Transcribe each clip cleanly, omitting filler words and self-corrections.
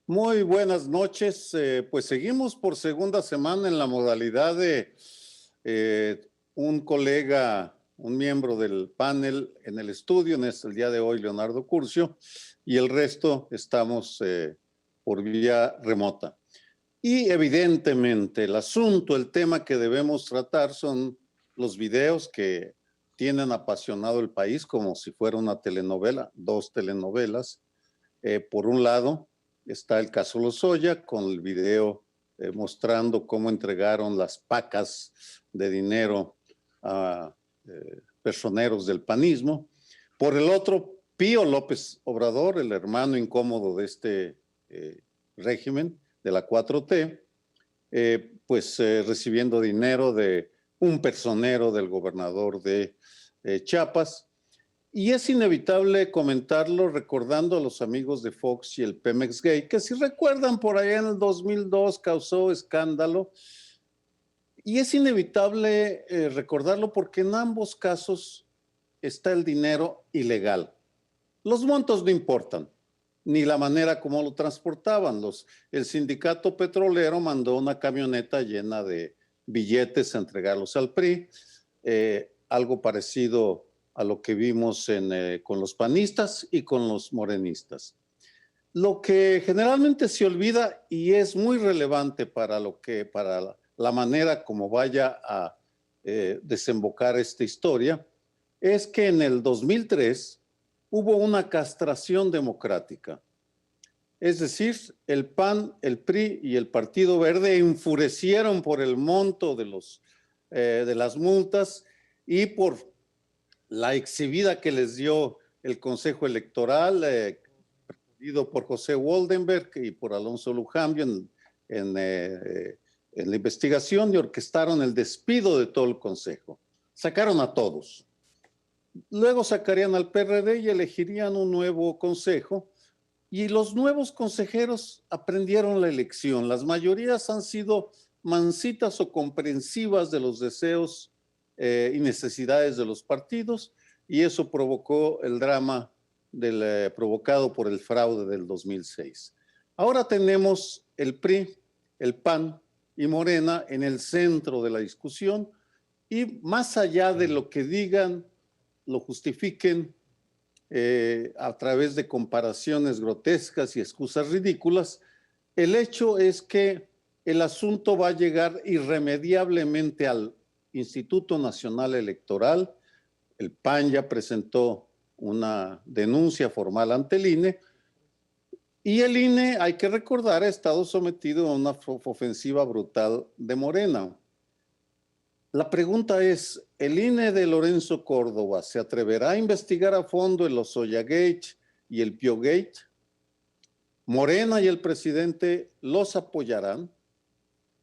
Muy buenas noches. Pues seguimos por segunda semana en la modalidad de un colega, un miembro del panel en el estudio, en el día de hoy Leonardo Curcio, y el resto estamos por vía remota. Y evidentemente el asunto, el tema que debemos tratar son los videos que tienen apasionado el país como si fuera una telenovela, dos telenovelas. Por un lado está el caso Lozoya con el video mostrando cómo entregaron las pacas de dinero a personeros del panismo. Por el otro, Pío López Obrador, el hermano incómodo de este régimen, de la 4T, recibiendo dinero de un personero del gobernador de Chiapas. Y es inevitable comentarlo recordando a los amigos de Fox y el Pemex Gate, que si recuerdan por allá en el 2002 causó escándalo. Y es inevitable recordarlo porque en ambos casos está el dinero ilegal. Los montos no importan, ni la manera como lo transportaban. El sindicato petrolero mandó una camioneta llena de billetes a entregarlos al PRI, algo parecido a lo que vimos con los panistas y con los morenistas. Lo que generalmente se olvida y es muy relevante para la manera como vaya a desembocar esta historia, es que en el 2003 hubo una castración democrática. Es decir, el PAN, el PRI y el Partido Verde enfurecieron por el monto de las multas y por la exhibida que les dio el Consejo Electoral, presidido por José Woldenberg y por Alonso Lujambio en la investigación, y orquestaron el despido de todo el Consejo. Sacaron a todos. Luego sacarían al PRD y elegirían un nuevo consejo, y los nuevos consejeros aprendieron la elección. Las mayorías han sido mansitas o comprensivas de los deseos y necesidades de los partidos, y eso provocó el drama provocado por el fraude del 2006. Ahora tenemos el PRI, el PAN y Morena en el centro de la discusión, y más allá de lo que digan, lo justifiquen a través de comparaciones grotescas y excusas ridículas, el hecho es que el asunto va a llegar irremediablemente al Instituto Nacional Electoral. El PAN ya presentó una denuncia formal ante el INE, y el INE, hay que recordar, ha estado sometido a una ofensiva brutal de Morena. La pregunta es, ¿el INE de Lorenzo Córdoba se atreverá a investigar a fondo el Lozoya Gate y el Pío Gate? ¿Morena y el presidente los apoyarán?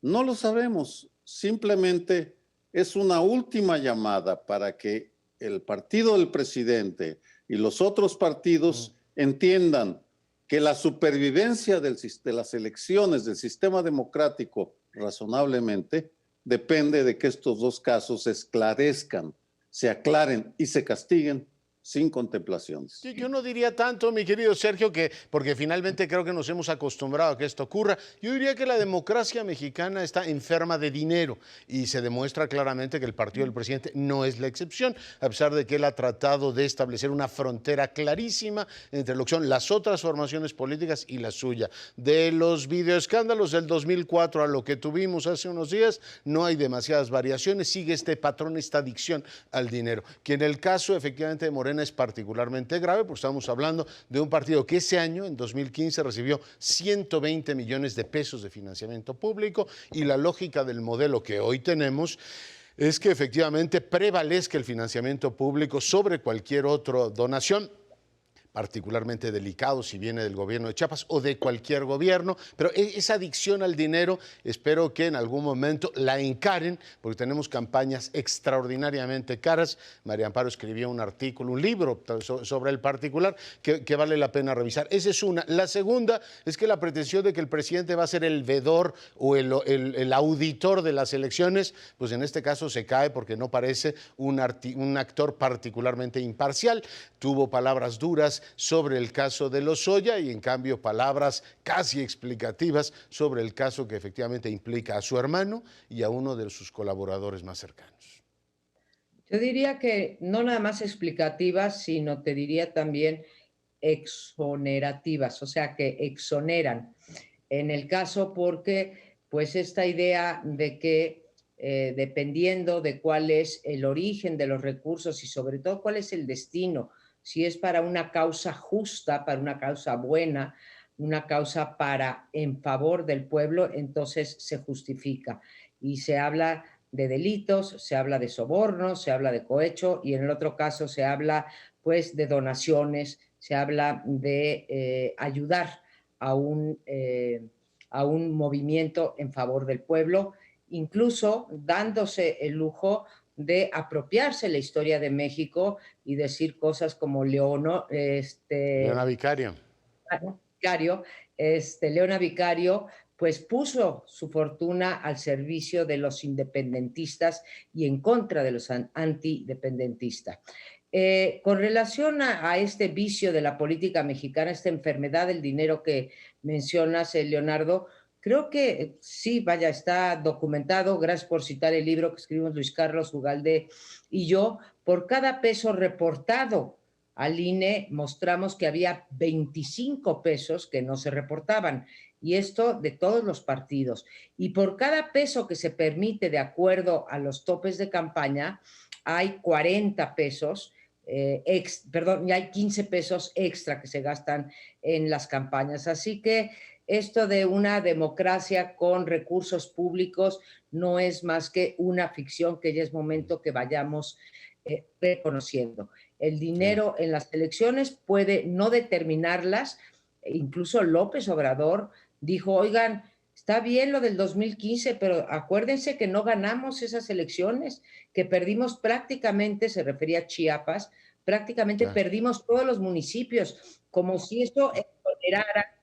No lo sabemos, simplemente es una última llamada para que el partido del presidente y los otros partidos entiendan que la supervivencia de las elecciones del sistema democrático razonablemente depende de que estos dos casos se esclarezcan, se aclaren y se castiguen sin contemplaciones. Sí, yo no diría tanto, mi querido Sergio, porque finalmente creo que nos hemos acostumbrado a que esto ocurra. Yo diría que la democracia mexicana está enferma de dinero y se demuestra claramente que el partido del presidente no es la excepción, a pesar de que él ha tratado de establecer una frontera clarísima entre lo que son las otras formaciones políticas y la suya. De los videoescándalos del 2004 a lo que tuvimos hace unos días, no hay demasiadas variaciones, sigue este patrón, esta adicción al dinero, que en el caso efectivamente de Morena es particularmente grave, porque estamos hablando de un partido que ese año, en 2015, recibió 120 millones de pesos de financiamiento público, y la lógica del modelo que hoy tenemos es que efectivamente prevalezca el financiamiento público sobre cualquier otra donación, particularmente delicado si viene del gobierno de Chiapas o de cualquier gobierno, pero esa adicción al dinero espero que en algún momento la encaren, porque tenemos campañas extraordinariamente caras. María Amparo escribió un artículo, un libro sobre el particular que vale la pena revisar. Esa es una. La segunda es que la pretensión de que el presidente va a ser el vedor o el auditor de las elecciones, pues en este caso se cae porque no parece un actor particularmente imparcial. Tuvo palabras duras sobre el caso de Lozoya y en cambio palabras casi explicativas sobre el caso que efectivamente implica a su hermano y a uno de sus colaboradores más cercanos. Yo diría que no nada más explicativas, sino te diría también exonerativas, o sea, que exoneran en el caso porque pues esta idea de que dependiendo de cuál es el origen de los recursos y sobre todo cuál es el destino, si es para una causa justa, para una causa buena, una causa para en favor del pueblo, entonces se justifica y se habla de delitos, se habla de sobornos, se habla de cohecho y en el otro caso se habla pues de donaciones, se habla de ayudar a a un movimiento en favor del pueblo, incluso dándose el lujo de apropiarse la historia de México y decir cosas como Leona Vicario. Vicario, Leona Vicario, pues puso su fortuna al servicio de los independentistas y en contra de los antidependentistas. Con relación a este vicio de la política mexicana, esta enfermedad del dinero que mencionas, Leonardo, creo que sí, vaya, está documentado, gracias por citar el libro que escribimos Luis Carlos Ugalde y yo, por cada peso reportado al INE mostramos que había 25 pesos que no se reportaban, y esto de todos los partidos. Y por cada peso que se permite de acuerdo a los topes de campaña, hay 40 pesos, perdón, ya hay 15 pesos extra que se gastan en las campañas. Así que esto de una democracia con recursos públicos no es más que una ficción que ya es momento que vayamos reconociendo. El dinero en las elecciones puede no determinarlas. Incluso López Obrador dijo, oigan, está bien lo del 2015, pero acuérdense que no ganamos esas elecciones, que perdimos prácticamente, se refería a Chiapas, prácticamente perdimos todos los municipios, como si eso exonerara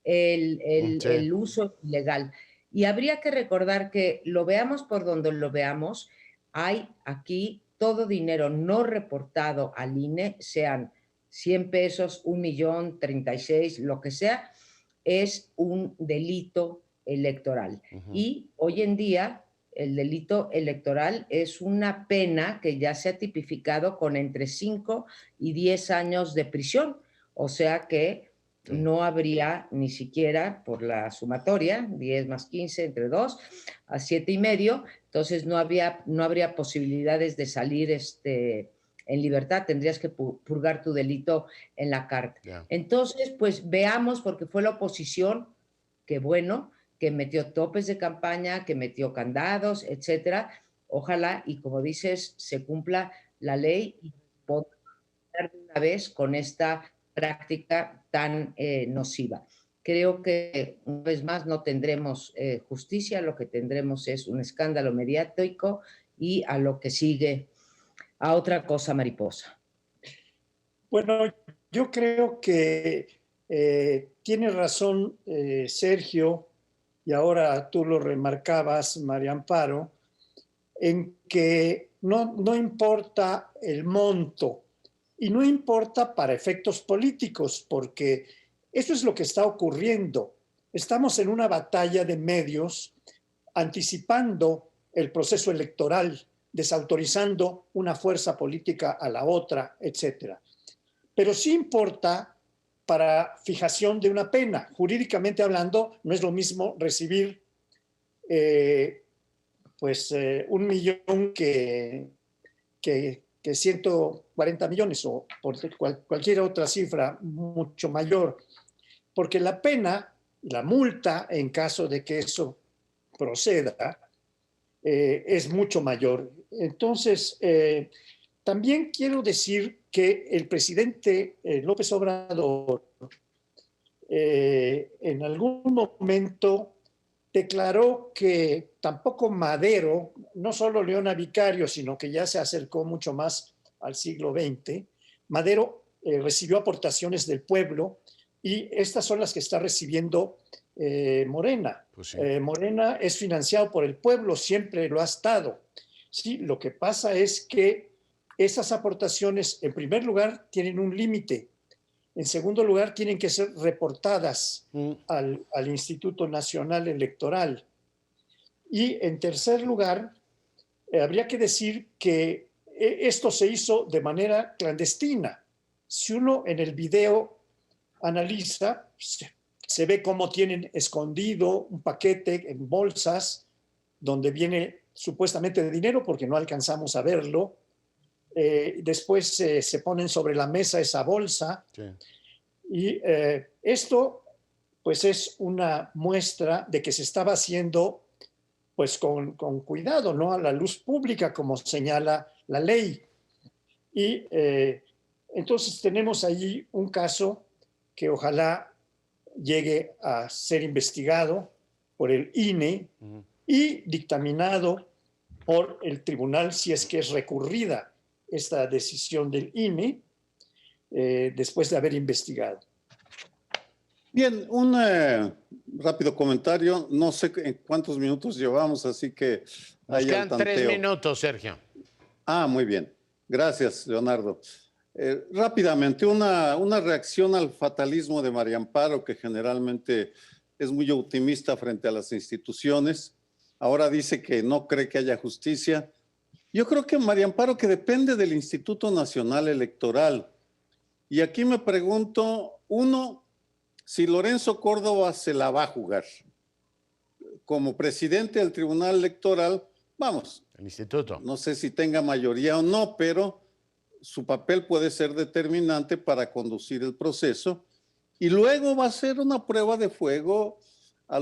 el uso ilegal. Y habría que recordar que lo veamos por donde lo veamos, hay aquí todo dinero no reportado al INE, sean 100 pesos, 1,000,000, 36, lo que sea, es un delito electoral. Y hoy en día el delito electoral es una pena que ya se ha tipificado con entre 5 y 10 años de prisión. O sea que no habría ni siquiera por la sumatoria, 10 más 15 entre 2, a 7,5, entonces no habría posibilidades de salir en libertad, tendrías que purgar tu delito en la cárcel. Entonces, pues veamos, porque fue la oposición, que bueno, que metió topes de campaña, que metió candados, etcétera. Ojalá, y como dices, se cumpla la ley y podamos terminar de una vez con esta práctica tan nociva. Creo que una vez más no tendremos justicia, lo que tendremos es un escándalo mediático y a lo que sigue, a otra cosa mariposa. Bueno, yo creo que tiene razón Sergio, y ahora tú lo remarcabas, María Amparo, en que no importa el monto, y no importa para efectos políticos, porque eso es lo que está ocurriendo. Estamos en una batalla de medios anticipando el proceso electoral, desautorizando una fuerza política a la otra, etcétera. Pero sí importa para fijación de una pena. Jurídicamente hablando, no es lo mismo recibir 1,000,000 que 140 millones o por cualquier otra cifra mucho mayor, porque la pena, la multa, en caso de que eso proceda, es mucho mayor. Entonces, también quiero decir que el presidente López Obrador en algún momento declaró que tampoco Madero, no solo Leona Vicario, sino que ya se acercó mucho más al siglo XX, Madero recibió aportaciones del pueblo y estas son las que está recibiendo Morena. Pues sí. Morena es financiado por el pueblo, siempre lo ha estado. Sí, lo que pasa es que esas aportaciones, en primer lugar, tienen un límite En segundo lugar, tienen que ser reportadas al Instituto Nacional Electoral. Y en tercer lugar, habría que decir que esto se hizo de manera clandestina. Si uno en el video analiza, se ve cómo tienen escondido un paquete en bolsas donde viene supuestamente dinero, porque no alcanzamos a verlo. Después se ponen sobre la mesa esa bolsa. Sí. Y esto pues es una muestra de que se estaba haciendo pues con cuidado, ¿no? A la luz pública, como señala la ley. Y entonces tenemos allí un caso que ojalá llegue a ser investigado por el INE y dictaminado por el tribunal si es que es recurrida esta decisión del INE después de haber investigado. Bien, un rápido comentario. No sé en cuántos minutos llevamos, así que... Nos quedan 3 minutos, Sergio. Ah, muy bien. Gracias, Leonardo. Rápidamente, una reacción al fatalismo de María Amparo, que generalmente es muy optimista frente a las instituciones. Ahora dice que no cree que haya justicia. Yo creo que María Amparo, que depende del Instituto Nacional Electoral. Y aquí me pregunto, uno, si Lorenzo Córdoba se la va a jugar como presidente del Tribunal Electoral, vamos. El instituto. No sé si tenga mayoría o no, pero su papel puede ser determinante para conducir el proceso. Y luego va a ser una prueba de fuego para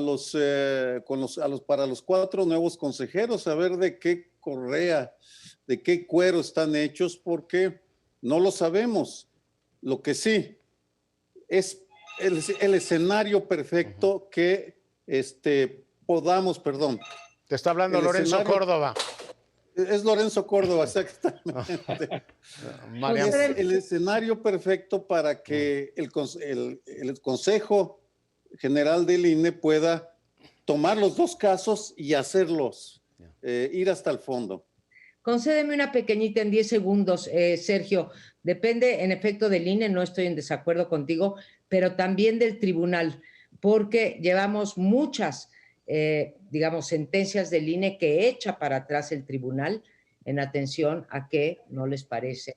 los 4 nuevos consejeros, a ver de qué correa, de qué cuero están hechos, porque no lo sabemos. Lo que sí es el escenario perfecto que podamos, perdón. Te está hablando Lorenzo Córdoba. Es Lorenzo Córdoba, exactamente. Es el escenario perfecto para que el Consejo General del INE pueda tomar los 2 casos y hacerlos, ir hasta el fondo. Concédeme una pequeñita en 10 segundos, Sergio. Depende, en efecto, del INE, no estoy en desacuerdo contigo, pero también del tribunal, porque llevamos muchas, digamos, sentencias del INE que echa para atrás el tribunal en atención a que no les parece.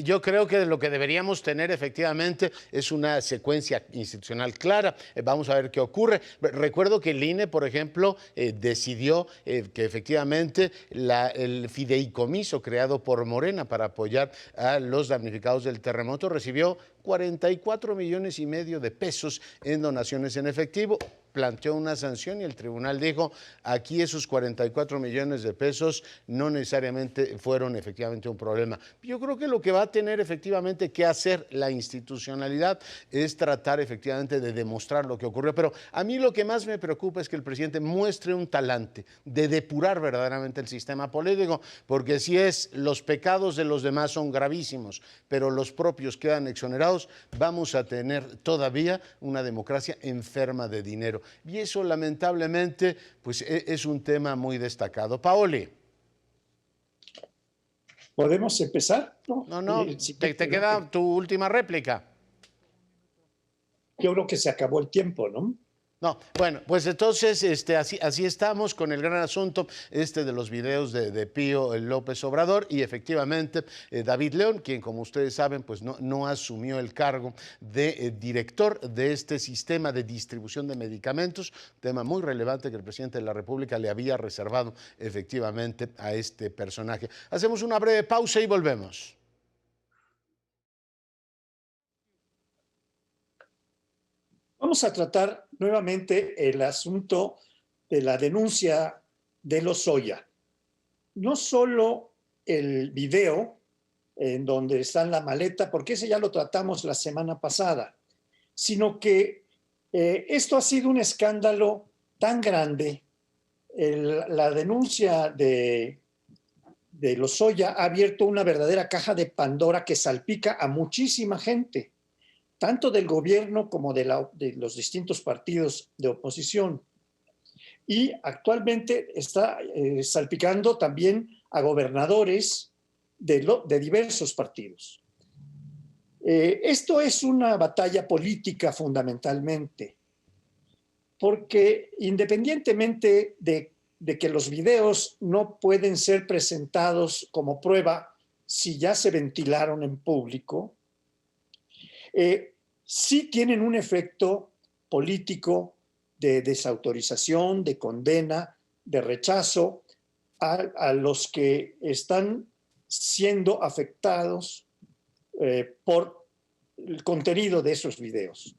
Yo creo que lo que deberíamos tener efectivamente es una secuencia institucional clara. Vamos a ver qué ocurre. Recuerdo que el INE, por ejemplo, decidió que efectivamente el fideicomiso creado por Morena para apoyar a los damnificados del terremoto recibió 44,5 millones de pesos en donaciones en efectivo. Planteó una sanción y el tribunal dijo, aquí esos 44 millones de pesos no necesariamente fueron efectivamente un problema. Yo creo que lo que va a tener efectivamente que hacer la institucionalidad es tratar efectivamente de demostrar lo que ocurrió, pero a mí lo que más me preocupa es que el presidente muestre un talante de depurar verdaderamente el sistema político, porque si los pecados de los demás son gravísimos, pero los propios quedan exonerados, vamos a tener todavía una democracia enferma de dinero. Y eso lamentablemente pues es un tema muy destacado. Paoli. ¿Podemos empezar? No, te queda tu última réplica. Yo creo que se acabó el tiempo, ¿no? No, bueno, pues entonces así estamos con el gran asunto de los videos de Pío López Obrador y efectivamente David León, quien como ustedes saben pues no asumió el cargo de director de este sistema de distribución de medicamentos, tema muy relevante que el presidente de la República le había reservado efectivamente a este personaje. Hacemos una breve pausa y volvemos. Vamos a tratar nuevamente el asunto de la denuncia de Lozoya. No solo el video en donde está en la maleta, porque ese ya lo tratamos la semana pasada, sino que esto ha sido un escándalo tan grande. La denuncia de Lozoya ha abierto una verdadera caja de Pandora que salpica a muchísima gente, tanto del gobierno como de los distintos partidos de oposición. Y actualmente está salpicando también a gobernadores de diversos partidos. Esto es una batalla política fundamentalmente, porque independientemente de que los videos no pueden ser presentados como prueba si ya se ventilaron en público, sí tienen un efecto político de desautorización, de condena, de rechazo a los que están siendo afectados por el contenido de esos videos.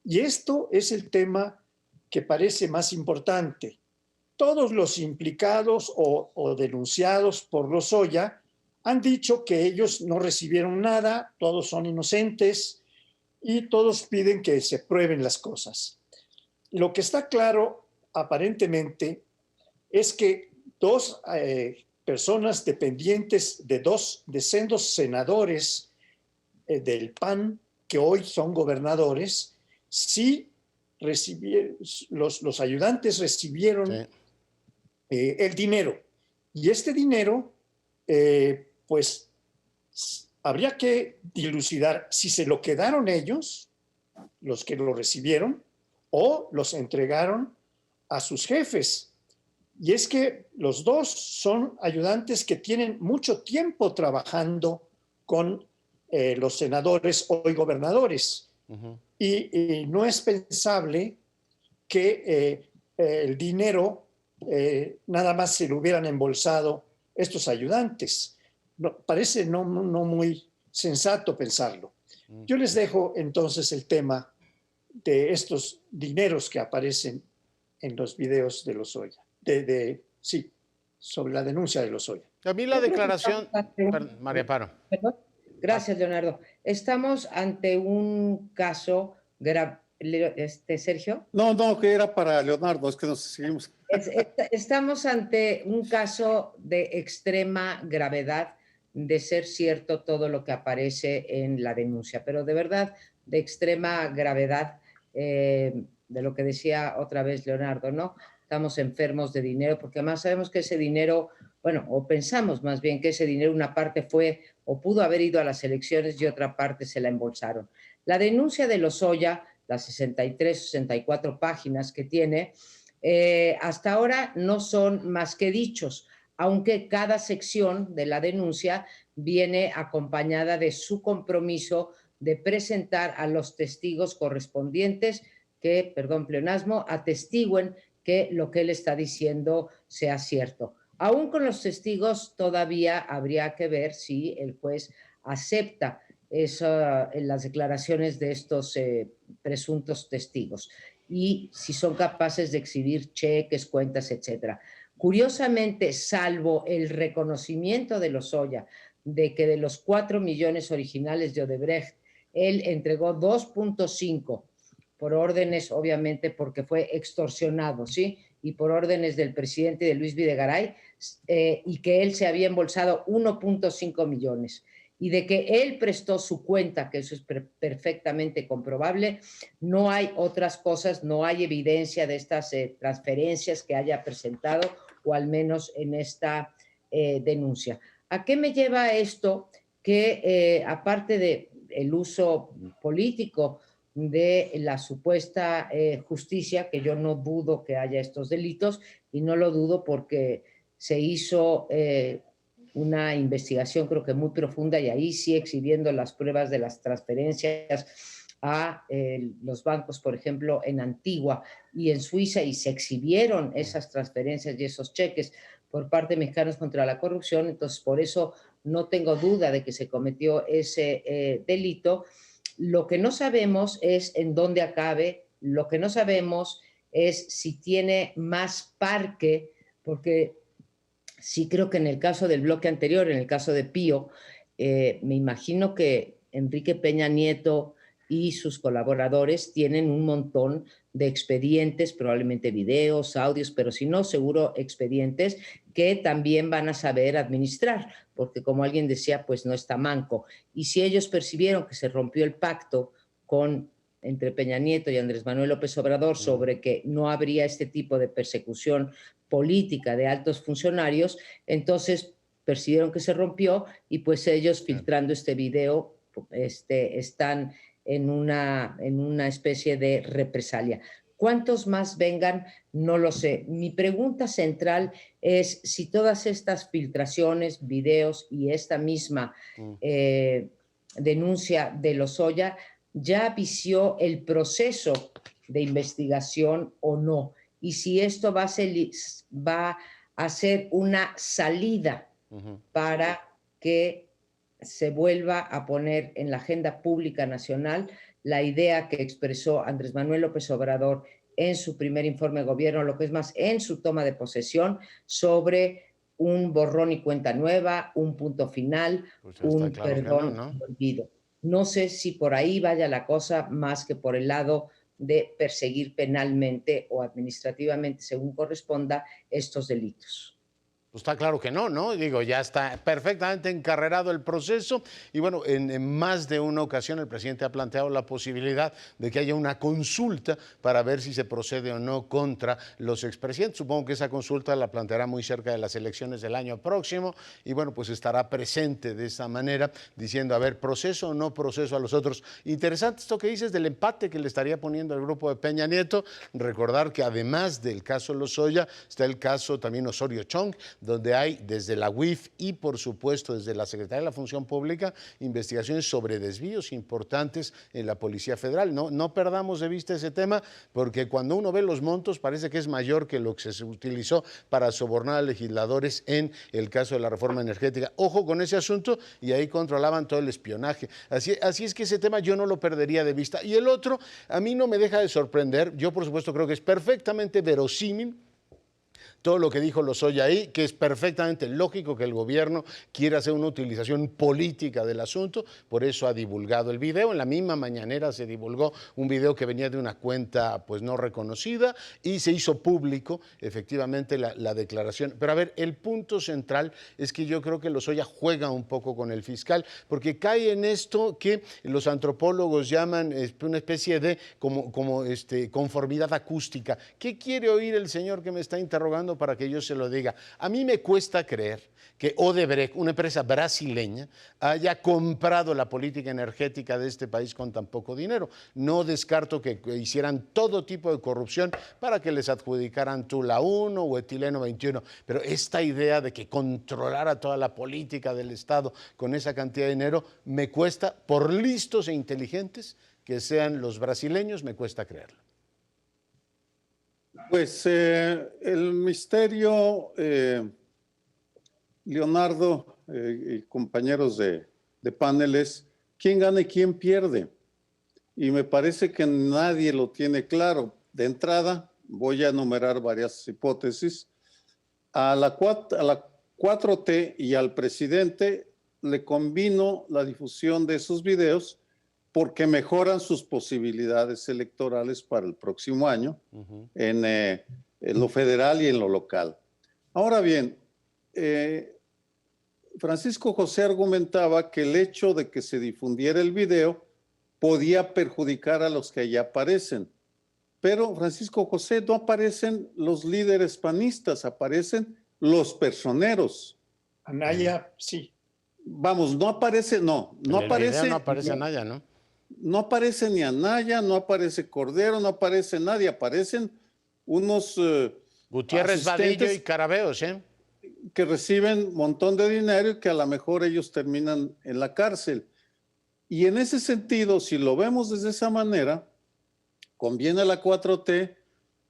Y esto es el tema que parece más importante. Todos los implicados o denunciados por Lozoya han dicho que ellos no recibieron nada, todos son inocentes y todos piden que se prueben las cosas. Lo que está claro, aparentemente, es que dos personas dependientes de sendos senadores del PAN, que hoy son gobernadores, sí recibieron, los ayudantes recibieron el dinero. Y este dinero, pues, habría que dilucidar si se lo quedaron ellos, los que lo recibieron, o los entregaron a sus jefes. Y es que los dos son ayudantes que tienen mucho tiempo trabajando con los senadores hoy gobernadores. Y no es pensable que el dinero nada más se lo hubieran embolsado estos ayudantes. No, parece no muy sensato pensarlo. Yo les dejo entonces el tema de estos dineros que aparecen en los videos de Lozoya. Sí, sobre la denuncia de Lozoya. A mí la declaración... Perdón, María Amparo. ¿Perdón? Gracias, Leonardo. Estamos ante un caso grave. Sergio. No, que era para Leonardo, es que nos seguimos. Estamos ante un caso de extrema gravedad, de ser cierto todo lo que aparece en la denuncia, pero de verdad de extrema gravedad, de lo que decía otra vez Leonardo, ¿no? Estamos enfermos de dinero, porque además sabemos que ese dinero, bueno, o pensamos más bien que ese dinero, una parte fue o pudo haber ido a las elecciones y otra parte se la embolsaron. La denuncia de Lozoya, las 63, 64 páginas que tiene, hasta ahora no son más que dichos, aunque cada sección de la denuncia viene acompañada de su compromiso de presentar a los testigos correspondientes que, perdón, pleonasmo, atestiguen que lo que él está diciendo sea cierto. Aún con los testigos todavía habría que ver si el juez acepta las declaraciones de estos presuntos testigos y si son capaces de exhibir cheques, cuentas, etcétera. Curiosamente, salvo el reconocimiento de Lozoya de que de los 4 millones originales de Odebrecht, él entregó 2.5 por órdenes, obviamente, porque fue extorsionado, ¿sí? Y por órdenes del presidente de Luis Videgaray, y que él se había embolsado 1.5 millones. Y de que él prestó su cuenta, que eso es perfectamente comprobable, no hay otras cosas, no hay evidencia de estas transferencias que haya presentado, o al menos en esta denuncia. ¿A qué me lleva esto? Que aparte del uso político de la supuesta justicia, que yo no dudo que haya estos delitos, y no lo dudo porque se hizo una investigación creo que muy profunda, y ahí sí exhibiendo las pruebas de las transferencias a los bancos, por ejemplo, en Antigua y en Suiza, y se exhibieron esas transferencias y esos cheques por parte de Mexicanos contra la Corrupción. Entonces, por eso no tengo duda de que se cometió ese delito. Lo que no sabemos es en dónde acabe, lo que no sabemos es si tiene más parque, porque sí creo que en el caso del bloque anterior, en el caso de Pío, me imagino que Enrique Peña Nieto y sus colaboradores tienen un montón de expedientes, probablemente videos, audios, pero si no, seguro expedientes que también van a saber administrar, porque como alguien decía, pues no está manco. Y si ellos percibieron que se rompió el pacto entre Peña Nieto y Andrés Manuel López Obrador sobre que no habría este tipo de persecución política de altos funcionarios, entonces percibieron que se rompió y pues ellos filtrando este video están en una especie de represalia. ¿Cuántos más vengan? No lo sé. Mi pregunta central es si todas estas filtraciones, videos y esta misma denuncia de Lozoya ya vició el proceso de investigación o no, y si esto va a ser una salida para que se vuelva a poner en la agenda pública nacional la idea que expresó Andrés Manuel López Obrador en su primer informe de gobierno, lo que es más, en su toma de posesión, sobre un borrón y cuenta nueva, un punto final, Pues un claro perdón no. y olvido. No sé si por ahí vaya la cosa más que por el lado de perseguir penalmente o administrativamente, según corresponda, estos delitos. Pues está claro que no, ¿no? Digo, ya está perfectamente encarrerado el proceso y bueno, en más de una ocasión el presidente ha planteado la posibilidad de que haya una consulta para ver si se procede o no contra los expresidentes. Supongo que esa consulta la planteará muy cerca de las elecciones del año próximo y bueno, pues estará presente de esa manera diciendo, a ver, proceso o no proceso a los otros. Interesante esto que dices del empate que le estaría poniendo el grupo de Peña Nieto. Recordar que además del caso Lozoya está el caso también Osorio Chong, donde hay desde la UIF y por supuesto desde la Secretaría de la Función Pública investigaciones sobre desvíos importantes en la Policía Federal. No perdamos de vista ese tema porque cuando uno ve los montos parece que es mayor que lo que se utilizó para sobornar a legisladores en el caso de la reforma energética. Ojo con ese asunto y ahí controlaban todo el espionaje. Así es que ese tema yo no lo perdería de vista. Y el otro, a mí no me deja de sorprender, yo por supuesto creo que es perfectamente verosímil todo lo que dijo Lozoya ahí, que es perfectamente lógico que el gobierno quiera hacer una utilización política del asunto, por eso ha divulgado el video. En la misma mañanera se divulgó un video que venía de una cuenta pues no reconocida y se hizo público efectivamente la declaración. Pero a ver, el punto central es que yo creo que Lozoya juega un poco con el fiscal, porque cae en esto que los antropólogos llaman una especie de conformidad acústica. ¿Qué quiere oír el señor que me está interrogando para que yo se lo diga? A mí me cuesta creer que Odebrecht, una empresa brasileña, haya comprado la política energética de este país con tan poco dinero. No descarto que hicieran todo tipo de corrupción para que les adjudicaran Tula 1 o Etileno 21, pero esta idea de que controlara toda la política del Estado con esa cantidad de dinero me cuesta, por listos e inteligentes que sean los brasileños, me cuesta creerlo. Pues el misterio, Leonardo y compañeros de paneles, ¿quién gana y quién pierde? Y me parece que nadie lo tiene claro. De entrada, voy a enumerar varias hipótesis. A la 4T y al presidente le convino la difusión de esos videos porque mejoran sus posibilidades electorales para el próximo año en lo federal y en lo local. Ahora bien, Francisco José argumentaba que el hecho de que se difundiera el video podía perjudicar a los que allá aparecen. Pero, Francisco José, no aparecen los líderes panistas, aparecen los personeros. Anaya, sí. Vamos, no aparece, no aparece. No aparece Anaya, ¿no? No aparece ni Anaya, no aparece Cordero, no aparece nadie, aparecen unos Gutiérrez, Vadillo y Carabeos, que reciben un montón de dinero y que a lo mejor ellos terminan en la cárcel. Y en ese sentido, si lo vemos desde esa manera, conviene a la 4T,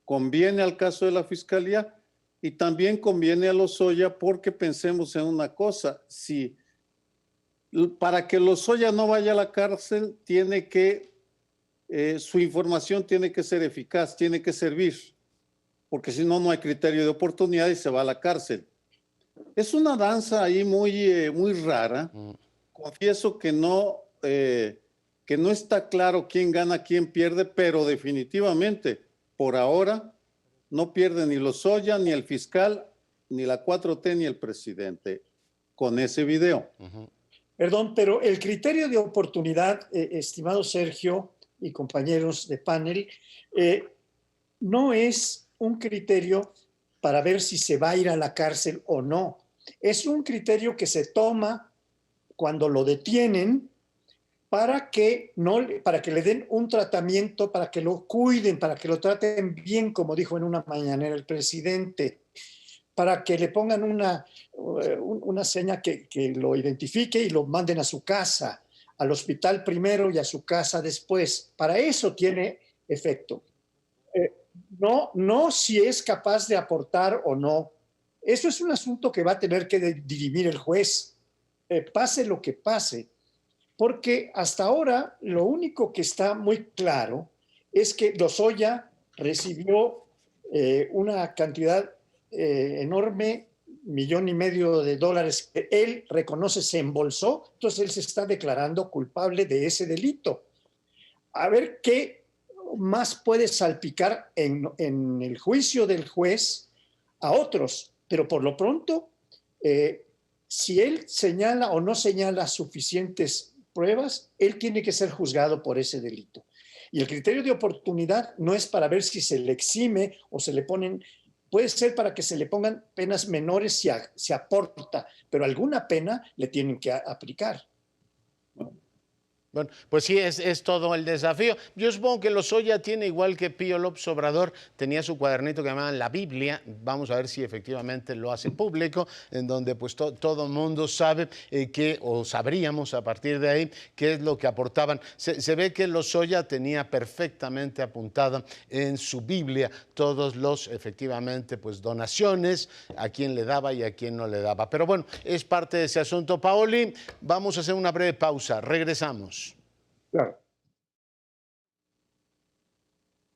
conviene al caso de la Fiscalía y también conviene a Lozoya porque pensemos en una cosa, si para que Lozoya no vaya a la cárcel, tiene que, su información tiene que ser eficaz, tiene que servir, porque si no, no hay criterio de oportunidad y se va a la cárcel. Es una danza ahí muy rara. Confieso que no está claro quién gana, quién pierde, pero definitivamente, por ahora, no pierde ni Lozoya, ni el fiscal, ni la 4T, ni el presidente con ese video. Perdón, pero el criterio de oportunidad, estimado Sergio y compañeros de panel, no es un criterio para ver si se va a ir a la cárcel o no. Es un criterio que se toma cuando lo detienen para que le den un tratamiento, para que lo cuiden, para que lo traten bien, como dijo en una mañanera el presidente, para que le pongan una seña que lo identifique y lo manden a su casa, al hospital primero y a su casa después. Para eso tiene efecto. No si es capaz de aportar o no. Eso es un asunto que va a tener que dirimir el juez, pase lo que pase. Porque hasta ahora lo único que está muy claro es que Lozoya recibió una cantidad enorme, $1,500,000 que él reconoce se embolsó, entonces él se está declarando culpable de ese delito. A ver qué más puede salpicar en el juicio del juez a otros, pero por lo pronto, si él señala o no señala suficientes pruebas, él tiene que ser juzgado por ese delito. Y el criterio de oportunidad no es para ver si se le exime o se le ponen, puede ser para que se le pongan penas menores si se aporta, pero alguna pena le tienen que aplicar. Bueno, pues sí, es todo el desafío. Yo supongo que Lozoya tiene, igual que Pío López Obrador, tenía su cuadernito que llamaban la Biblia. Vamos a ver si efectivamente lo hace público, en donde pues todo el mundo sabe o sabríamos a partir de ahí qué es lo que aportaban. Se ve que Lozoya tenía perfectamente apuntada en su Biblia todos los, efectivamente, pues donaciones, a quién le daba y a quién no le daba. Pero bueno, es parte de ese asunto. Paoli, vamos a hacer una breve pausa. Regresamos. Claro.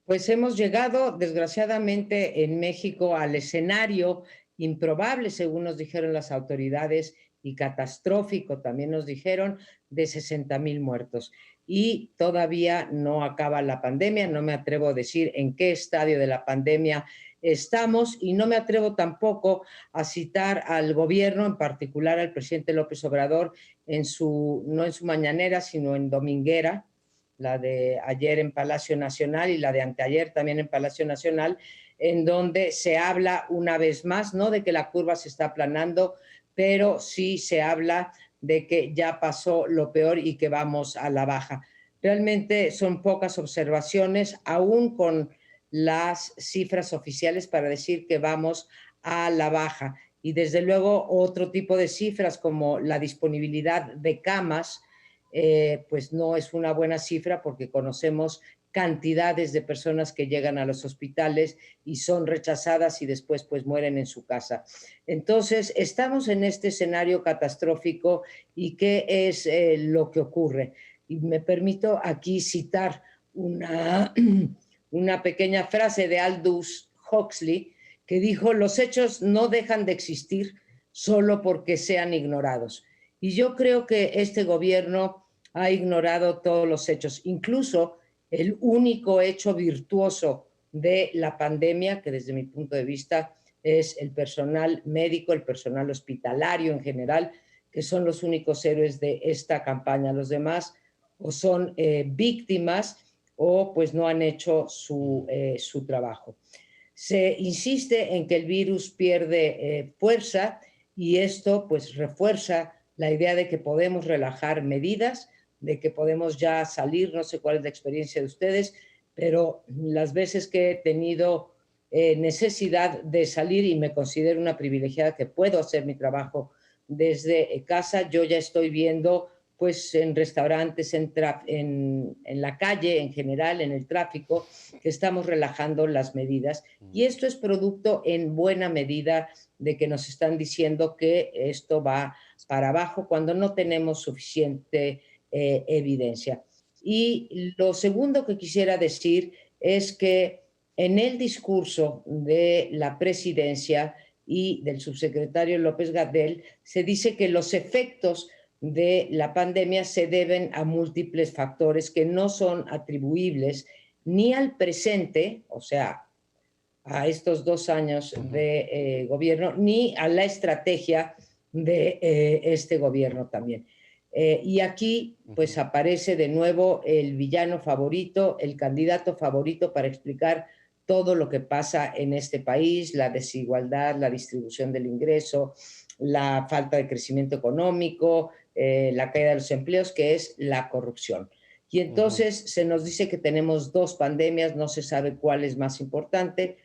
Pues hemos llegado, desgraciadamente, en México al escenario improbable, según nos dijeron las autoridades, y catastrófico, también nos dijeron, de 60,000 muertos. Y todavía no acaba la pandemia, no me atrevo a decir en qué estadio de la pandemia estamos, y no me atrevo tampoco a citar al gobierno, en particular al presidente López Obrador, no en su mañanera, sino en dominguera, la de ayer en Palacio Nacional y la de anteayer también en Palacio Nacional, en donde se habla una vez más, no de que la curva se está aplanando, pero sí se habla de que ya pasó lo peor y que vamos a la baja. Realmente son pocas observaciones, aún con las cifras oficiales, para decir que vamos a la baja. Y desde luego otro tipo de cifras como la disponibilidad de camas, pues no es una buena cifra, porque conocemos cantidades de personas que llegan a los hospitales y son rechazadas y después pues mueren en su casa. Entonces, estamos en este escenario catastrófico. ¿Y qué es lo que ocurre? Y me permito aquí citar una pequeña frase de Aldous Huxley, que dijo: los hechos no dejan de existir solo porque sean ignorados. Y yo creo que este gobierno ha ignorado todos los hechos, incluso el único hecho virtuoso de la pandemia, que desde mi punto de vista es el personal médico, el personal hospitalario en general, que son los únicos héroes de esta campaña. Los demás o son víctimas o pues no han hecho su trabajo. Se insiste en que el virus pierde fuerza, y esto pues refuerza la idea de que podemos relajar medidas, de que podemos ya salir. No sé cuál es la experiencia de ustedes, pero las veces que he tenido necesidad de salir, y me considero una privilegiada que puedo hacer mi trabajo desde casa, yo ya estoy viendo pues en restaurantes, en la calle en general, en el tráfico, que estamos relajando las medidas. Y esto es producto en buena medida de que nos están diciendo que esto va para abajo cuando no tenemos suficiente evidencia. Y lo segundo que quisiera decir es que en el discurso de la presidencia y del subsecretario López-Gatell se dice que los efectos de la pandemia se deben a múltiples factores que no son atribuibles ni al presente, o sea, a estos 2 años de gobierno, ni a la estrategia de este gobierno también. Y aquí pues aparece de nuevo el villano favorito, el candidato favorito para explicar todo lo que pasa en este país: la desigualdad, la distribución del ingreso, la falta de crecimiento económico, la caída de los empleos, que es la corrupción. Y entonces se nos dice que tenemos dos pandemias, no se sabe cuál es más importante,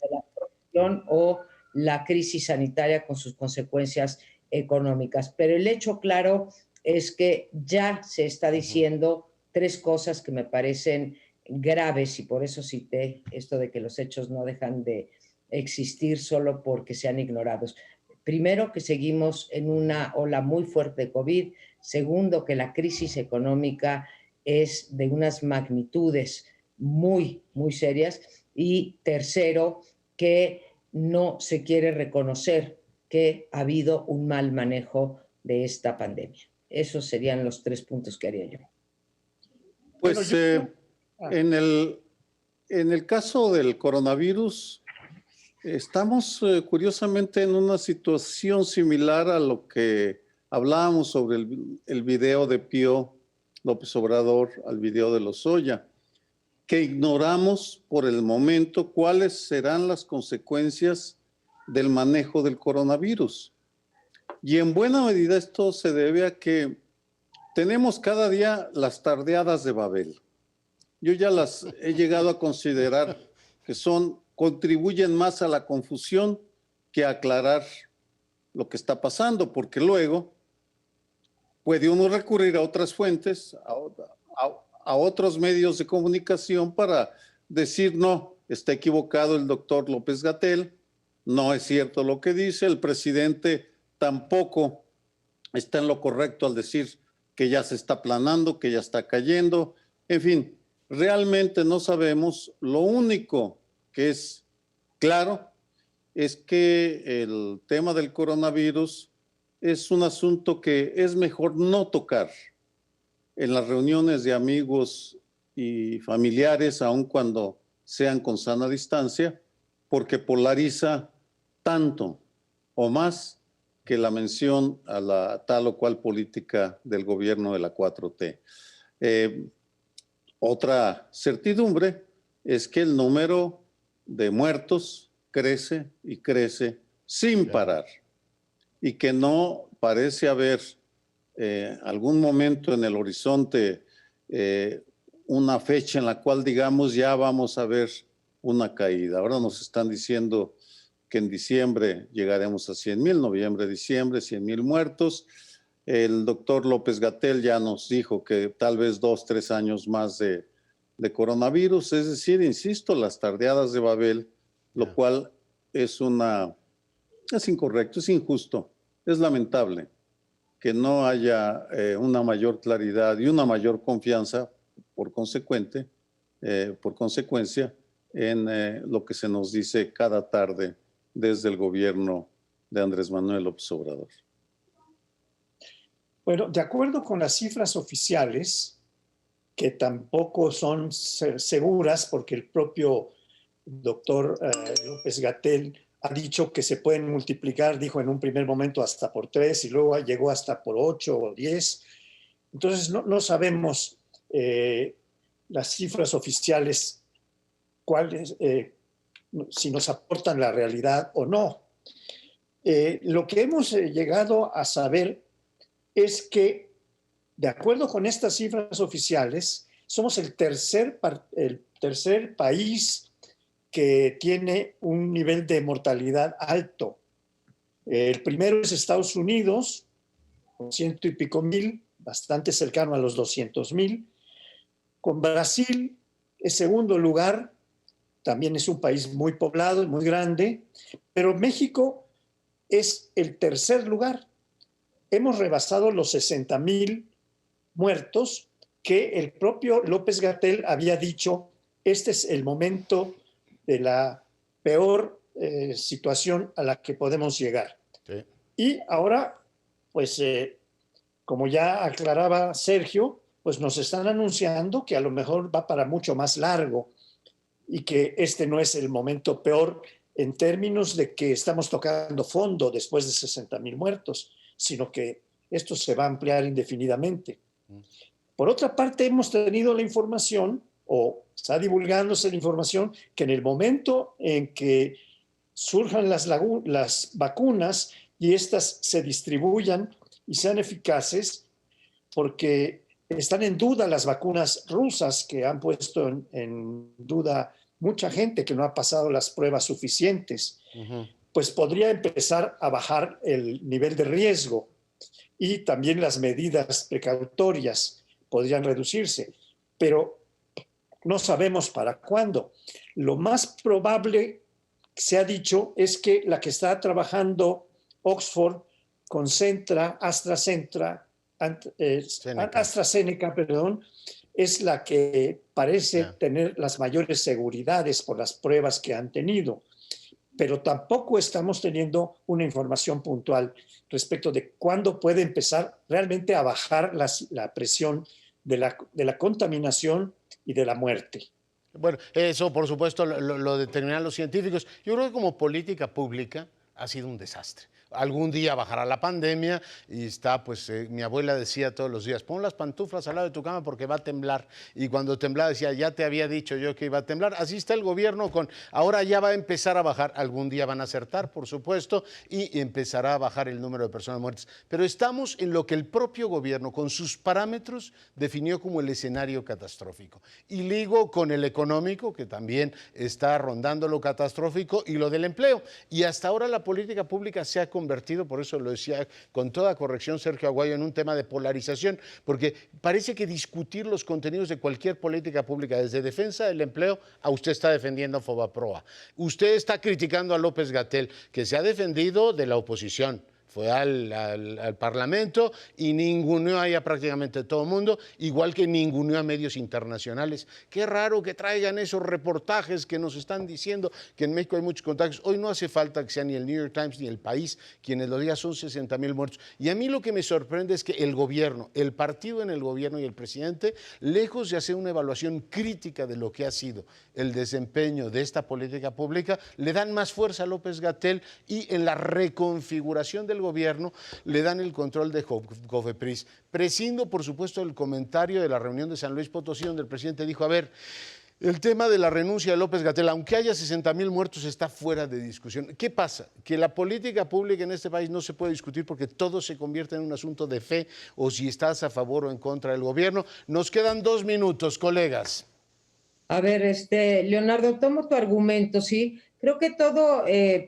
la corrupción o la crisis sanitaria con sus consecuencias económicas. Pero el hecho claro es que ya se está diciendo tres cosas que me parecen graves, y por eso cité esto de que los hechos no dejan de existir solo porque sean ignorados. Primero, que seguimos en una ola muy fuerte de COVID. Segundo, que la crisis económica es de unas magnitudes muy, muy serias. Y tercero, que no se quiere reconocer que ha habido un mal manejo de esta pandemia. Esos serían los tres puntos que haría yo. Pues en el caso del coronavirus, estamos curiosamente en una situación similar a lo que hablábamos sobre el video de Pío López Obrador, al video de Lozoya, que ignoramos por el momento cuáles serán las consecuencias del manejo del coronavirus. Y en buena medida esto se debe a que tenemos cada día las tardeadas de Babel. Yo ya las he llegado a considerar que contribuyen más a la confusión que a aclarar lo que está pasando, porque luego puede uno recurrir a otras fuentes, a otros medios de comunicación para decir, no, está equivocado el doctor López-Gatell, no es cierto lo que dice, el presidente tampoco está en lo correcto al decir que ya se está aplanando, que ya está cayendo, en fin, realmente no sabemos. Lo único que es claro es que el tema del coronavirus es un asunto que es mejor no tocar en las reuniones de amigos y familiares, aun cuando sean con sana distancia, porque polariza tanto o más que la mención a la tal o cual política del gobierno de la 4T. Otra certidumbre es que el número de muertos crece y crece sin parar, y que no parece haber algún momento en el horizonte, una fecha en la cual digamos ya vamos a ver una caída. Ahora nos están diciendo que en diciembre llegaremos a 100,000, noviembre, diciembre, 100,000 muertos. El doctor López-Gatell ya nos dijo que tal vez 2, 3 años más de coronavirus. Es decir, insisto, las tardeadas de Babel, lo cual es incorrecto, es injusto, es lamentable que no haya una mayor claridad y una mayor confianza por consecuencia en lo que se nos dice cada tarde desde el gobierno de Andrés Manuel López Obrador. Bueno, de acuerdo con las cifras oficiales, que tampoco son seguras, porque el propio doctor López-Gatell ha dicho que se pueden multiplicar, dijo en un primer momento hasta por 3 y luego llegó hasta por 8 o 10. Entonces no sabemos las cifras oficiales cuáles, si nos aportan la realidad o no. Lo que hemos llegado a saber es que, de acuerdo con estas cifras oficiales, somos el tercer país que tiene un nivel de mortalidad alto. El primero es Estados Unidos, con 100 y pico mil, bastante cercano a los 200,000. Con Brasil es segundo lugar, también es un país muy poblado y muy grande, pero México es el tercer lugar. Hemos rebasado los 60,000 muertos que el propio López-Gatell había dicho, este es el momento de la peor situación a la que podemos llegar. Sí. Y ahora, pues, como ya aclaraba Sergio, pues nos están anunciando que a lo mejor va para mucho más largo y que este no es el momento peor en términos de que estamos tocando fondo después de 60,000 muertos, sino que esto se va a ampliar indefinidamente. Por otra parte, hemos tenido la información, o está divulgándose la información, que en el momento en que surjan las vacunas, y éstas se distribuyan y sean eficaces, porque están en duda las vacunas rusas, que han puesto en duda mucha gente que no ha pasado las pruebas suficientes. Pues podría empezar a bajar el nivel de riesgo y también las medidas precautorias podrían reducirse, pero no sabemos para cuándo. Lo más probable, se ha dicho, es que la que está trabajando Oxford concentra AstraZeneca, perdón, es la que parece tener las mayores seguridades por las pruebas que han tenido, pero tampoco estamos teniendo una información puntual respecto de cuándo puede empezar realmente a bajar la presión de la contaminación y de la muerte. Bueno, eso por supuesto lo determinan los científicos. Yo creo que como política pública ha sido un desastre. Algún día bajará la pandemia y está, pues mi abuela decía todos los días, pon las pantuflas al lado de tu cama porque va a temblar. Y cuando temblaba decía, ya te había dicho yo que iba a temblar. Así está el gobierno ahora ya va a empezar a bajar, algún día van a acertar, por supuesto, y empezará a bajar el número de personas muertas. Pero estamos en lo que el propio gobierno, con sus parámetros, definió como el escenario catastrófico. Y ligo con el económico, que también está rondando lo catastrófico, y lo del empleo. Y hasta ahora la política pública se ha convertido, por eso lo decía con toda corrección Sergio Aguayo, en un tema de polarización, porque parece que discutir los contenidos de cualquier política pública, desde defensa del empleo a usted está defendiendo a Fobaproa, usted está criticando a López-Gatell, que se ha defendido de la oposición. Fue al Parlamento y ninguneó ahí a prácticamente todo el mundo, igual que ninguneó a medios internacionales. Qué raro que traigan esos reportajes que nos están diciendo que en México hay muchos contagios. Hoy no hace falta que sea ni el New York Times ni el País quienes lo digan, son 60,000 muertos. Y a mí lo que me sorprende es que el gobierno, el partido en el gobierno y el presidente, lejos de hacer una evaluación crítica de lo que ha sido el desempeño de esta política pública, le dan más fuerza a López-Gatell y en la reconfiguración del gobierno le dan el control de Cofepris. Prescindo, por supuesto, del comentario de la reunión de San Luis Potosí, donde el presidente dijo, a ver, el tema de la renuncia de López-Gatell, aunque haya 60,000 muertos, está fuera de discusión. ¿Qué pasa? Que la política pública en este país no se puede discutir porque todo se convierte en un asunto de fe o si estás a favor o en contra del gobierno. Nos quedan 2 minutos, colegas. A ver, Leonardo, tomo tu argumento, sí. Creo que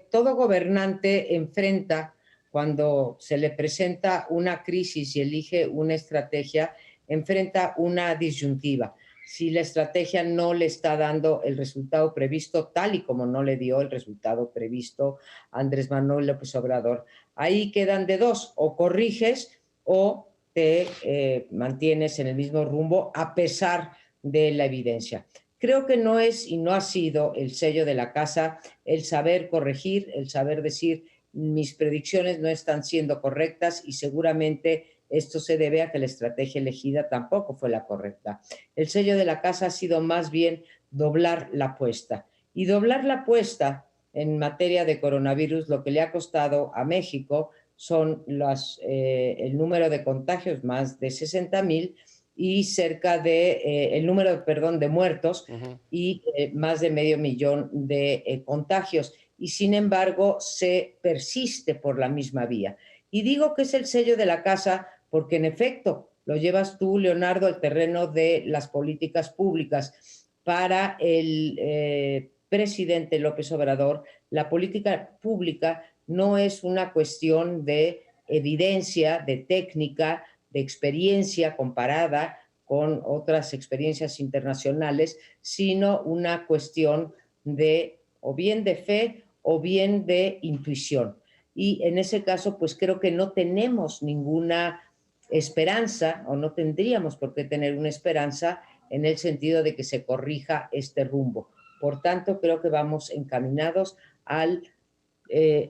todo gobernante enfrenta, cuando se le presenta una crisis y elige una estrategia, enfrenta una disyuntiva. Si la estrategia no le está dando el resultado previsto, tal y como no le dio el resultado previsto Andrés Manuel López Obrador, ahí quedan de dos: o corriges o te mantienes en el mismo rumbo a pesar de la evidencia. Creo que no es y no ha sido el sello de la casa el saber corregir, el saber decir mis predicciones no están siendo correctas y seguramente esto se debe a que la estrategia elegida tampoco fue la correcta. El sello de la casa ha sido más bien doblar la apuesta. Y doblar la apuesta en materia de coronavirus, lo que le ha costado a México son el número de contagios, más de 60,000, y cerca de el número, perdón, de muertos y más de 500,000 de contagios. Y sin embargo, se persiste por la misma vía. Y digo que es el sello de la casa porque, en efecto, lo llevas tú, Leonardo, al terreno de las políticas públicas. Para el presidente López Obrador, la política pública no es una cuestión de evidencia, de técnica, de experiencia comparada con otras experiencias internacionales, sino una cuestión de o bien de fe o bien de intuición. Y en ese caso, pues creo que no tenemos ninguna esperanza, o no tendríamos por qué tener una esperanza en el sentido de que se corrija este rumbo. Por tanto, creo que vamos encaminados al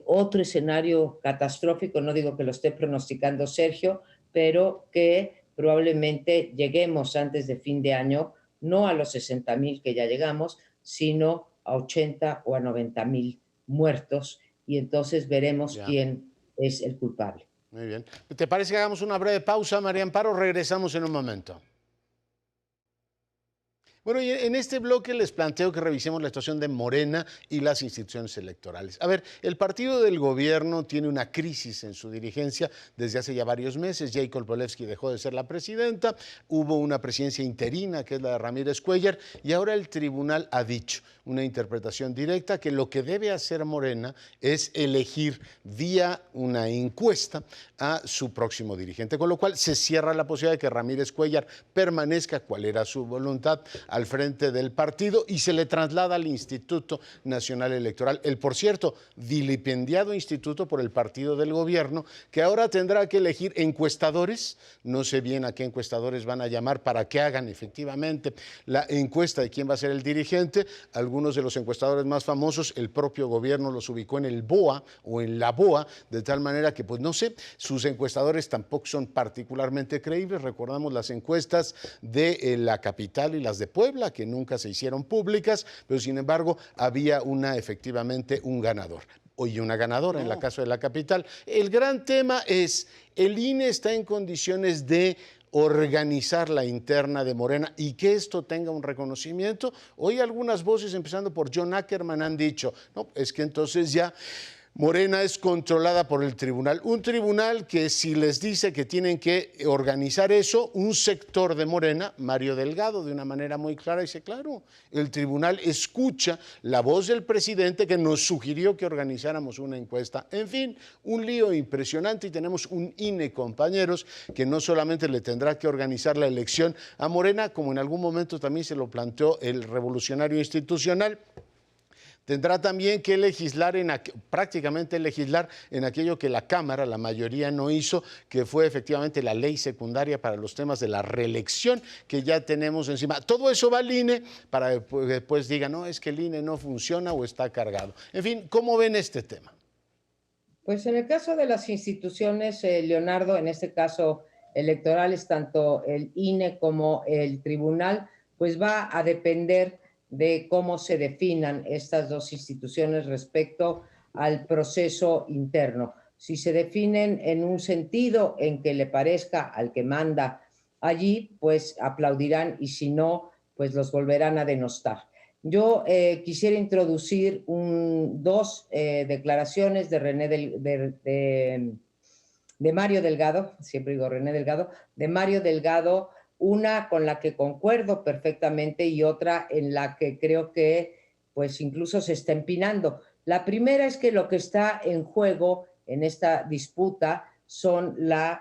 otro escenario catastrófico. No digo que lo esté pronosticando Sergio, pero que probablemente lleguemos antes de fin de año, no a los 60,000 que ya llegamos, sino a 80 o a 90,000 muertos, y entonces veremos quién es el culpable. Muy bien. ¿Te parece que hagamos una breve pausa, María Amparo? Regresamos en un momento. Bueno, y en este bloque les planteo que revisemos la situación de Morena y las instituciones electorales. A ver, el partido del gobierno tiene una crisis en su dirigencia desde hace ya varios meses. Jacob Polewski dejó de ser la presidenta, hubo una presidencia interina, que es la de Ramírez Cuéllar, y ahora el tribunal ha dicho, una interpretación directa, que lo que debe hacer Morena es elegir vía una encuesta a su próximo dirigente, con lo cual se cierra la posibilidad de que Ramírez Cuéllar permanezca, cual era su voluntad, al frente del partido, y se le traslada al Instituto Nacional Electoral, el, por cierto, vilipendiado instituto por el partido del gobierno, que ahora tendrá que elegir encuestadores. No sé bien a qué encuestadores van a llamar para que hagan efectivamente la encuesta de quién va a ser el dirigente. Algunos de los encuestadores más famosos, el propio gobierno los ubicó en el BOA o en la BOA, de tal manera que, pues no sé, sus encuestadores tampoco son particularmente creíbles. Recordamos las encuestas de la capital y las de Puebla, que nunca se hicieron públicas, pero sin embargo había efectivamente un ganador y una ganadora en el caso de la capital. El gran tema es, ¿el INE está en condiciones de organizar la interna de Morena y que esto tenga un reconocimiento? Hoy algunas voces, empezando por John Ackerman, han dicho, no, es que entonces ya Morena es controlada por el tribunal, un tribunal que si les dice que tienen que organizar eso, un sector de Morena, Mario Delgado, de una manera muy clara, dice, claro, el tribunal escucha la voz del presidente que nos sugirió que organizáramos una encuesta. En fin, un lío impresionante, y tenemos un INE, compañeros, que no solamente le tendrá que organizar la elección a Morena, como en algún momento también se lo planteó el Revolucionario Institucional, tendrá también que legislar, prácticamente legislar en aquello que la Cámara, la mayoría no hizo, que fue efectivamente la ley secundaria para los temas de la reelección, que ya tenemos encima. Todo eso va al INE para que después digan, no, es que el INE no funciona o está cargado. En fin, ¿cómo ven este tema? Pues en el caso de las instituciones, Leonardo, en este caso electorales, tanto el INE como el tribunal, pues va a depender de cómo se definan estas dos instituciones respecto al proceso interno. Si se definen en un sentido en que le parezca al que manda allí, pues aplaudirán, y si no, pues los volverán a denostar. Yo quisiera introducir dos declaraciones de Mario Delgado, siempre digo René Delgado, de Mario Delgado, una con la que concuerdo perfectamente y otra en la que creo que pues incluso se está empinando. La primera es que lo que está en juego en esta disputa son las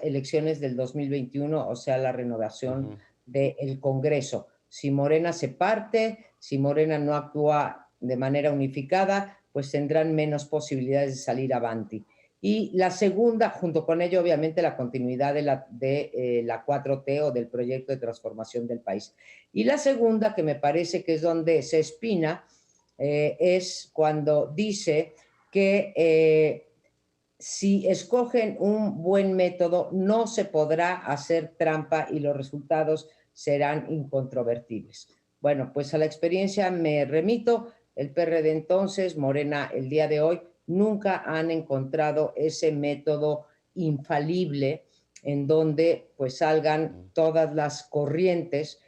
elecciones del 2021, o sea, la renovación del Congreso. Si Morena se parte, si Morena no actúa de manera unificada, pues tendrán menos posibilidades de salir avanti. Y la segunda, junto con ello, obviamente, la continuidad de la 4T o del proyecto de transformación del país. Y la segunda, que me parece que es donde se espina, es cuando dice que si escogen un buen método, no se podrá hacer trampa y los resultados serán incontrovertibles. Bueno, pues a la experiencia me remito. El PRD entonces, Morena el día de hoy, nunca han encontrado ese método infalible en donde pues salgan todas las corrientes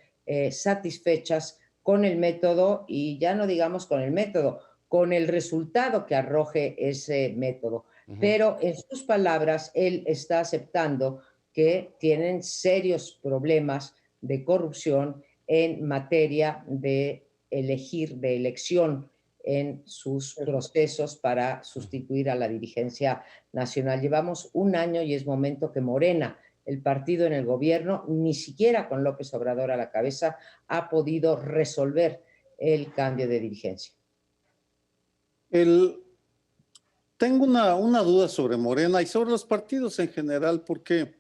satisfechas con el método, y ya no digamos con el método, con el resultado que arroje ese método. Pero en sus palabras, él está aceptando que tienen serios problemas de corrupción en materia de elección en sus procesos para sustituir a la dirigencia nacional. Llevamos un año y es momento que Morena, el partido en el gobierno, ni siquiera con López Obrador a la cabeza, ha podido resolver el cambio de dirigencia. Tengo una duda sobre Morena y sobre los partidos en general, porque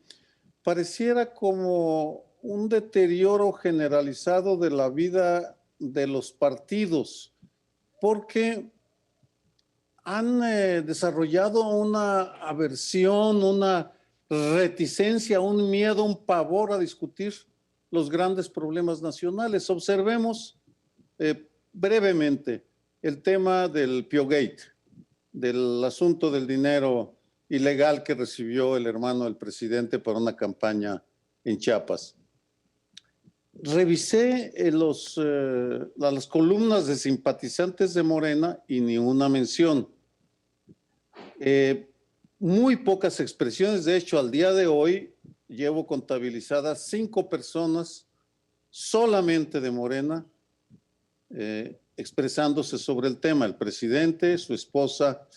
pareciera como un deterioro generalizado de la vida de los partidos, porque han desarrollado una aversión, una reticencia, un miedo, un pavor a discutir los grandes problemas nacionales. Observemos brevemente el tema del Piogate, del asunto del dinero ilegal que recibió el hermano del presidente para una campaña en Chiapas. revisé las columnas de simpatizantes de Morena y ni una mención. Muy pocas expresiones. De hecho, al día de hoy llevo contabilizadas 5 personas solamente de Morena expresándose sobre el tema: el presidente, su esposa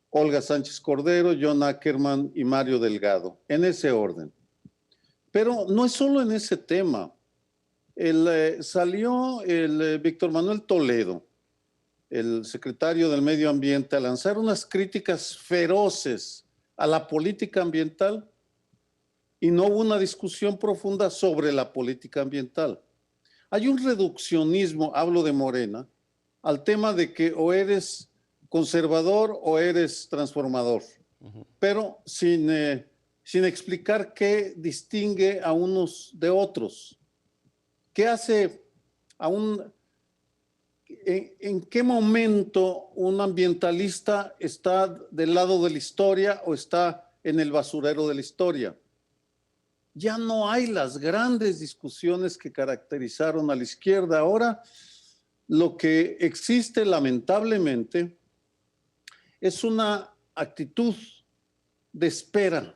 Olga Sánchez Cordero, John Ackerman y Mario Delgado, en ese orden. Pero no es solo en ese tema. Salió el Víctor Manuel Toledo, el secretario del Medio Ambiente, a lanzar unas críticas feroces a la política ambiental, y no hubo una discusión profunda sobre la política ambiental. Hay un reduccionismo, hablo de Morena, al tema de que o eres conservador o eres transformador, pero sin explicar qué distingue a unos de otros. ¿Qué hace en qué momento un ambientalista está del lado de la historia o está en el basurero de la historia? Ya no hay las grandes discusiones que caracterizaron a la izquierda. Ahora lo que existe, lamentablemente, es una actitud de espera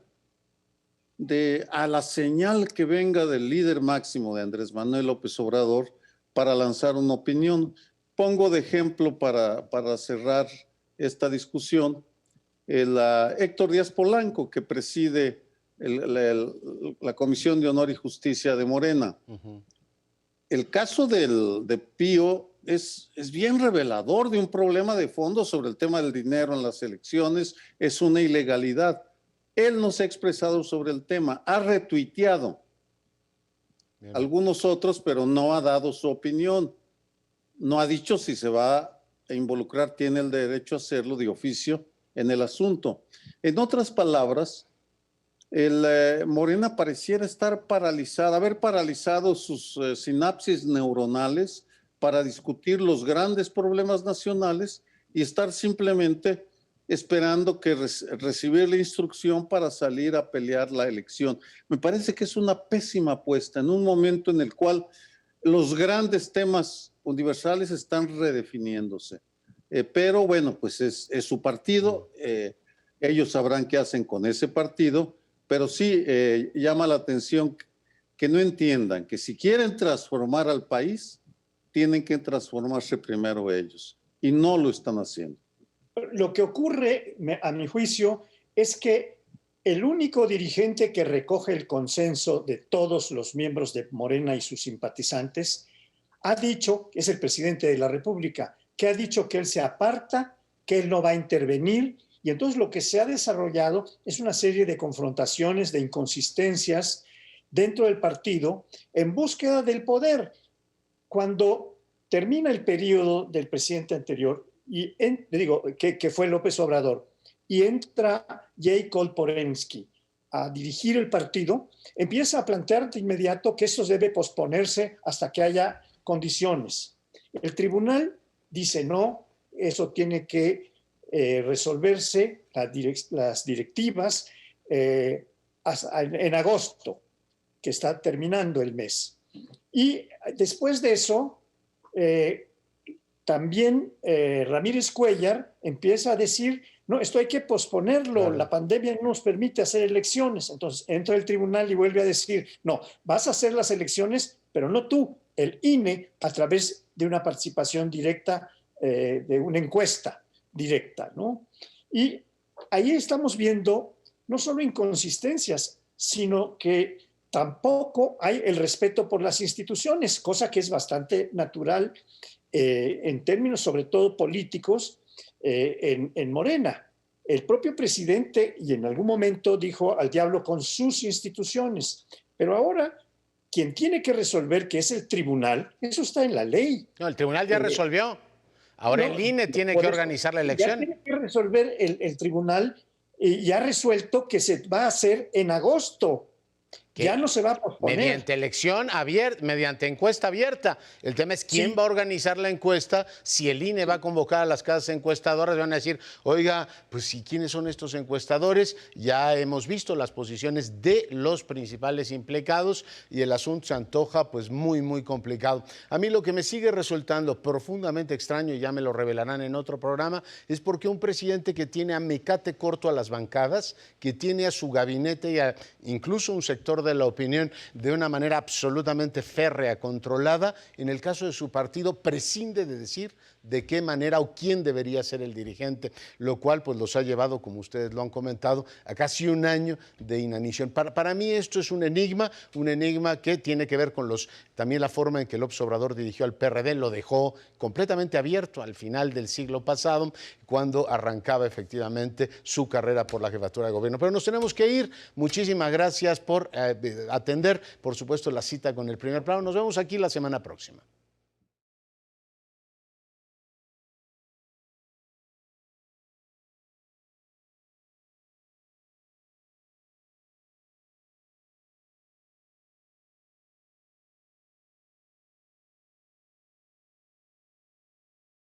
a la señal que venga del líder máximo de Andrés Manuel López Obrador para lanzar una opinión. Pongo de ejemplo para cerrar esta discusión Héctor Díaz Polanco, que preside la Comisión de Honor y Justicia de Morena. El caso de Pío es bien revelador de un problema de fondo sobre el tema del dinero en las elecciones. Es una ilegalidad. Él no se ha expresado sobre el tema, ha retuiteado algunos otros, pero no ha dado su opinión. No ha dicho si se va a involucrar, tiene el derecho a hacerlo de oficio en el asunto. En otras palabras, Morena pareciera estar paralizada, haber paralizado sus sinapsis neuronales para discutir los grandes problemas nacionales y estar simplemente esperando que recibir la instrucción para salir a pelear la elección. Me parece que es una pésima apuesta en un momento en el cual los grandes temas universales están redefiniéndose. Pero bueno, pues es su partido, ellos sabrán qué hacen con ese partido, pero sí llama la atención que no entiendan que si quieren transformar al país, tienen que transformarse primero ellos, y no lo están haciendo. Lo que ocurre, a mi juicio, es que el único dirigente que recoge el consenso de todos los miembros de Morena y sus simpatizantes ha dicho, es el presidente de la República, que ha dicho que él se aparta, que él no va a intervenir, y entonces lo que se ha desarrollado es una serie de confrontaciones, de inconsistencias dentro del partido en búsqueda del poder. Cuando termina el periodo del presidente anterior, que fue López Obrador, y entra Jay Kolporensky a dirigir el partido, empieza a plantear de inmediato que eso debe posponerse hasta que haya condiciones. El tribunal dice no, eso tiene que resolverse, las directivas, en agosto, que está terminando el mes. Y después de eso, también Ramírez Cuéllar empieza a decir, no, esto hay que posponerlo, claro. La pandemia no nos permite hacer elecciones. Entonces entra el tribunal y vuelve a decir, no, vas a hacer las elecciones, pero no tú, el INE, a través de una participación directa, de una encuesta directa, ¿no? Y ahí estamos viendo no solo inconsistencias, sino que tampoco hay el respeto por las instituciones, cosa que es bastante natural en términos sobre todo políticos en Morena. El propio presidente y en algún momento dijo al diablo con sus instituciones, pero ahora quien tiene que resolver, que es el tribunal, eso está en la ley. No, el tribunal ya resolvió. Ahora el INE tiene que organizar la elección. Ya tiene que resolver el tribunal y ya ha resuelto que se va a hacer en agosto. Ya no se va a posponer. Mediante elección abierta, mediante encuesta abierta. El tema es quién va a organizar la encuesta, si el INE va a convocar a las casas encuestadoras, van a decir, oiga, pues si quiénes son estos encuestadores, ya hemos visto las posiciones de los principales implicados y el asunto se antoja pues muy, muy complicado. A mí lo que me sigue resultando profundamente extraño, y ya me lo revelarán en otro programa, es porque un presidente que tiene a mecate corto a las bancadas, que tiene a su gabinete y a incluso un sector de la opinión de una manera absolutamente férrea, controlada, en el caso de su partido prescinde de decir de qué manera o quién debería ser el dirigente, lo cual pues los ha llevado, como ustedes lo han comentado, a casi un año de inanición. Para mí esto es un enigma que tiene que ver con también la forma en que López Obrador dirigió al PRD, lo dejó completamente abierto al final del siglo pasado, cuando arrancaba efectivamente su carrera por la jefatura de gobierno. Pero nos tenemos que ir. Muchísimas gracias por atender, por supuesto, la cita con El Primer Plano. Nos vemos aquí la semana próxima.